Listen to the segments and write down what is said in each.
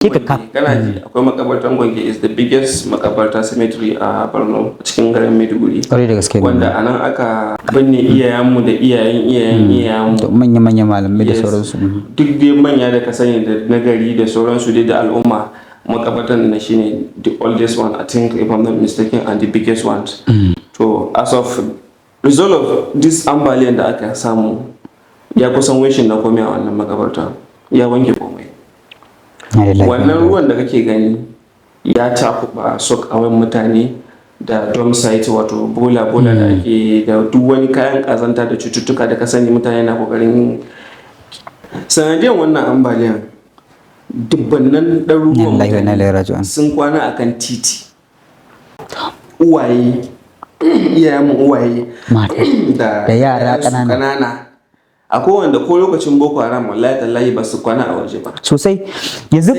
kana ji akwai makabartan Gwange is the biggest makabarta cemetery a Borno cikin garin Maiduguri wanda anan aka binne iyayenmu da iyayenmu manya malamai da sauransu duk dai manya da ka sani da nagari da sauransu dai da al'umma makabartan na shine the oldest one I think if I'm not mistaken and the biggest one to as of result of this ambaliyan da aka samu ya kusan wishin na komai a wannan makabarta ya wanke komai wannan ruwan da kake gani ya cakuba sok a wani mutane da drum site wato bola da ake da duk wani kayan kazanta da cututtuka da ka sani mutane na kokarin sanadiyan wannan ambaliyan dubbannan ɗaruruwan sun kwana akan titi uwaye iyayen uwaye da yara ƙanana akwai wanda ko lokacin Boko Haram wallahi tallahi ba su kwana a waje ba sosai yanzu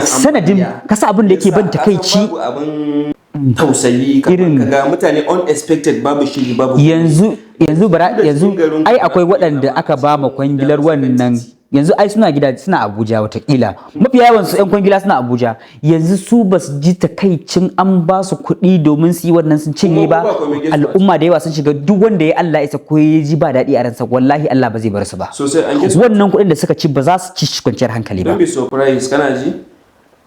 sanadin kasa abin da yake ban takeici abin tausayi kaga mutane unexpected babu shiri babu yanzu ai akwai waɗanda aka ba ma kwangilar wannan yanzu ai suna Abuja watakila mafi yawan su 'yan kwangila suna Abuja yanzu su ba su ji takaicin an ba su kuɗi domin su yi wannan sun cinye ba al'umma da yawa sun shiga duk wanda ya Allah isa ko ya ji ba daɗi a ransa wallahi Allah ba zai bar su ba wannan kuɗin da suka ci ba za su ci kwanciyar hankali ba. Don't be surprised kana ji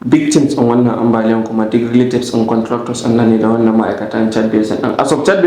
victims in wannan ambaliyan kuma duk relatives and contractors annan ne da wannan ma'aikatan Chad Basin as of Chad